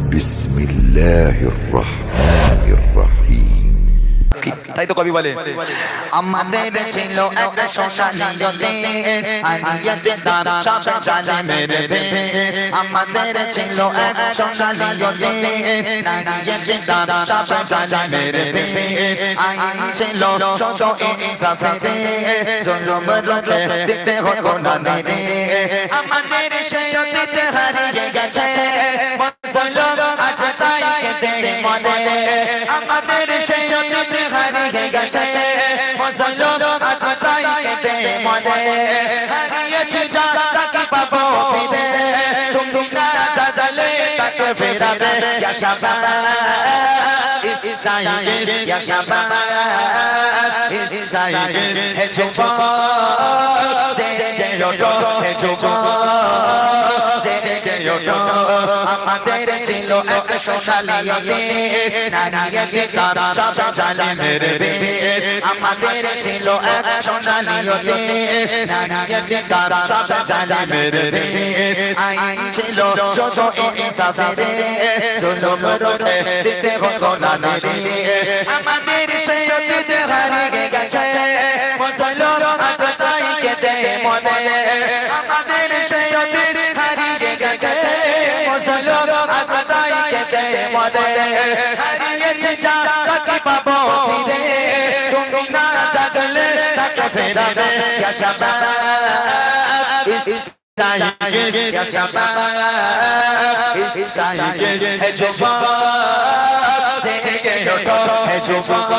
بسم الله الرحمن الرحيم তাই তো কবি বলে আমাদের ছিল এক সোনালিয়তে আলিয়তে দাম সব জানে মেরে দে আমাদের ছিল এক সোনালিয়তে আলিয়তে দাম সব জানে মেরে দে আইন ছিল শত ইনসাফে দে জুলুম রোধে দিতে হতো না দে আমাদের সেই অতীত হারিয়ে গেছে মুসলমান আজ তাই কেঁদে মনে আমাদের সেই অতীত হারিয়ে গেছে মুসলমান আজ তাই কেঁদে মনে হারিয়েছে যা তাকে পাবো ফিরে তুমি না চাইলে তাকে ফেরাবে ইয়া শাবাব ইসাইকে ইয়া শাবাব ইসাইকে হে যুবক জেগে ওঠো হে যুবক জেগে ওঠো আমাদের ছিল এক সোনালিয়তে নারীকে তারা সব জানে মেরে দে আমাদের ছিল এক সোনালিয়তে নারীকে তারা সব জানে মেরে দে আইন ছিল শত ইনসাফে দে জুলুম রোধে দিতে হতো না দে আমাদের সেই অতীত হারিয়ে গেছে মুসলমান আজ তাই কেঁদে মনে আমাদের সেই অতীত হারিয়ে গেছে মুসলমান আজ তাই কেঁদে মনে হারিয়েছে যা তাকে পাবো ফিরে তুমি না চাইলে তাকে ফেরাবে ইয়া শাবাব ইসাইকে ইয়া শাবাব ইসাইকে হে যুবক জেগে ওঠো হে যুবক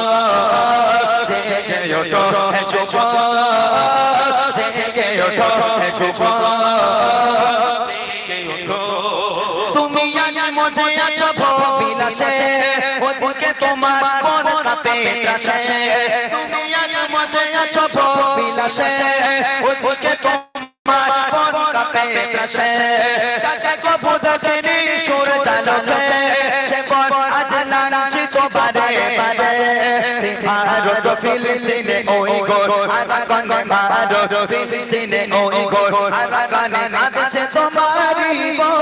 জেগে ওঠো হে যুবক জেগে ওঠো হে যুবক জেগে ওঠো তুমি আজ মজে আছো বিলাসে ওদিকে তোমার মন কাঁপে ত্রাসে তুমি আজ মজে আছো বিলাসে ওদিকে তোমার মন কাঁপে ত্রাসে চাচা কবু দেখেনি সুর চালকে সে বল আজ লাঞ্ছিত বারে বারে ভারত ফিলিস্তিনে ওই গোল আরাকানে ভারত ফিলিস্তিনে ওই গোল আরাকানে কাঁদছে তোমারই বল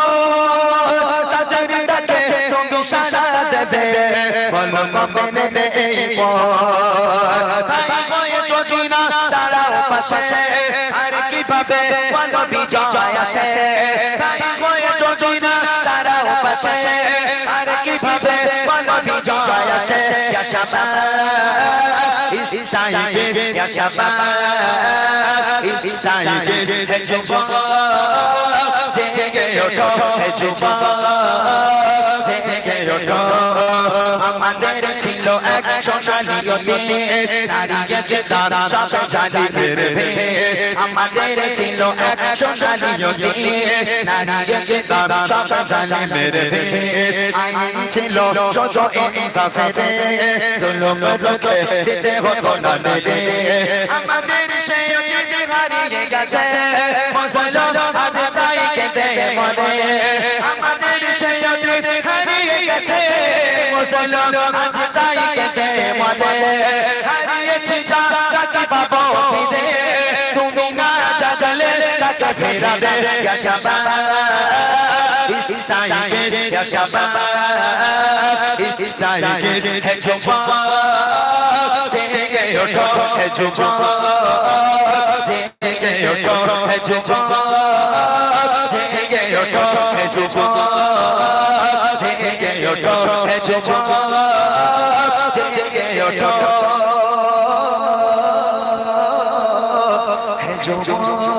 তাদের ডাকে তুমি সাড়া দেবে বলো কবে নেবে এই বল তাই হয়েছ জিনা দাঁড়াও পাশে আর কিভাবে বলো বিজয় আসে তাই হয়েছ জিনা দাঁড়াও পাশে আর কিভাবে বলো বিজয় আসে ইয়া শাবাব ইসাইকে ইয়া শাবাব ইসাইকে হে যুবক জেগে ওঠো হে যুবক জেগে ওঠো আমাদের ছিল এক সোনালিয়তে নারীকে তারা সব জানে মেরে দে আমাদের ছিল এক সোনালিয়তে নারীকে তারা সব জানে মেরে দে আইন ছিল শত ইনসাফে দে জুলুম রোধে দিতে হতো না দে আমাদের সেই অতীত হারিয়ে গেছে মুসলমান আজ তাই কেঁদে মনে আমাদের সেই অতীত হারিয়ে গেছে মুসলমান আজ তাই কেঁদে মনে হারিয়েছে যা তাকে পাবো ফিরে তুমি না চাইলে তাকে ফেরাবে ইয়া শাবাব ইসাইকে ইয়া শাবাব ইসাইকে হে যুবক জেগে ওঠো হে যুবক জেগে ওঠো হে যুবক জেগে ওঠো হে যুবক জেগে ওঠো হে যুবক জেগে ওঠো হে যুবক